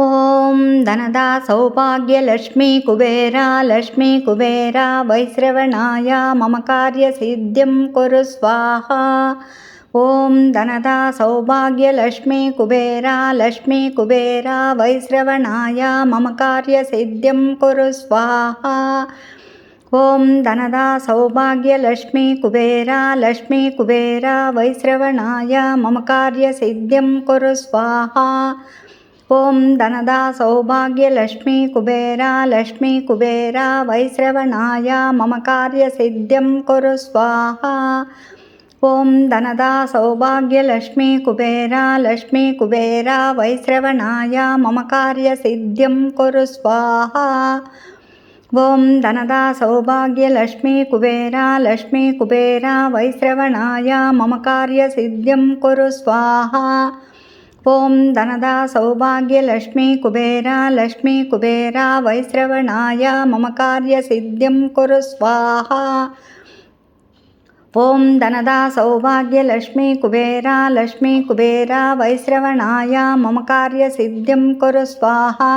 ಓಂ ಧನದ ಸೌಭಾಗ್ಯಲಕ್ಷ್ಮೀ ಕುಬೇರ ವೈಶ್ರವಣಾಯ ಮಮ ಕಾರ್ಯ ಸಿದ್ಧಿಂ ಕುರು ಸ್ವಾಹಾ. ಓಂ ಧನದ ಸೌಭಾಗ್ಯಲಕ್ಷ್ಮೀ ಕುಬೇರ ವೈಶ್ರವಣಾಯ ಮಮ ಕಾರ್ಯ ಸಿದ್ಧಿಂ ಕುರು ಸ್ವಾಹಾ. ಓಂ ಧನದ ಸೌಭಾಗ್ಯಲಕ್ಷ್ಮೀ ಕುಬೇರ ವೈಶ್ರವಣಾಯ ಮಮ ಕಾರ್ಯ ಸಿದ್ಧಿಂ ಕುರು ಸ್ವಾಹಾ. ಓಂ ಧನದ ಸೌಭಾಗ್ಯಲಕ್ಷ್ಮೀ ಕುಬೇರ ವೈಶ್ರವಣಾಯ ಮಮ ಕಾರ್ಯ ಸಿದ್ಧಿಂ ಕುರು ಸ್ವಾಹಾ. ಓಂ ಧನದ ಸೌಭಾಗ್ಯಲಕ್ಷ್ಮೀ ಕುಬೇರ ವೈಶ್ರವಣಾಯ ಮಮ ಕಾರ್ಯ ಸಿದ್ಧಿಂ ಕುರು ಸ್ವಾಹಾ. ಓಂ ಧನದ ಸೌಭಾಗ್ಯಲಕ್ಷ್ಮೀ ಕುಬೇರ ವೈಶ್ರವಣಾಯ ಮಮ ಕಾರ್ಯ ಸಿದ್ಧಿಂ ಕುರು ಸ್ವಾಹಾ. ಓಂ ಧನದ ಸೌಭಾಗ್ಯಲಕ್ಷ್ಮೀ ಕುಬೇರ ವೈಶ್ರವಣಾಯ ಮಮ ಕಾರ್ಯ ಸಿದ್ಧಿಂ ಕುರು ಸ್ವಾಹಾ. ಓಂ ಧನದ ಸೌಭಾಗ್ಯಲಕ್ಷ್ಮೀ ಕುಬೇರ ವೈಶ್ರವಣಾಯ ಮಮ ಕಾರ್ಯ ಸಿದ್ಧಿಂ ಕುರು ಸ್ವಾಹಾ.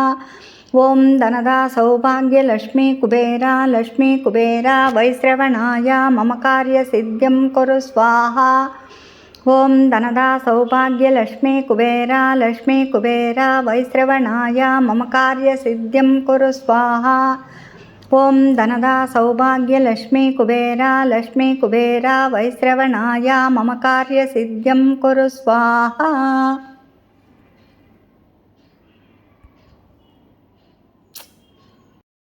ಓಂ ಧನದ ಸೌಭಾಗ್ಯಲಕ್ಷ್ಮೀ ಕುಬೇರ ವೈಶ್ರವಣಾಯ ಮಮ ಕಾರ್ಯ ಸಿದ್ಧಿಂ ಕುರು ಸ್ವಾಹಾ. ಓಂ ಧನದ ಸೌಭಾಗ್ಯಲಕ್ಷ್ಮೀ ಕುಬೇರ ವೈಶ್ರವಣಾಯ ಮಮ ಕಾರ್ಯ ಸಿದ್ಧಿಂ ಕುರು ಸ್ವಾಹಾ. ಓಂ ಧನದ ಸೌಭಾಗ್ಯಲಕ್ಷ್ಮೀ ಕುಬೇರ ವೈಶ್ರವಣಾಯ ಮಮ ಕಾರ್ಯ ಸಿದ್ಧಿಂ ಕುರು ಸ್ವಾಹಾ.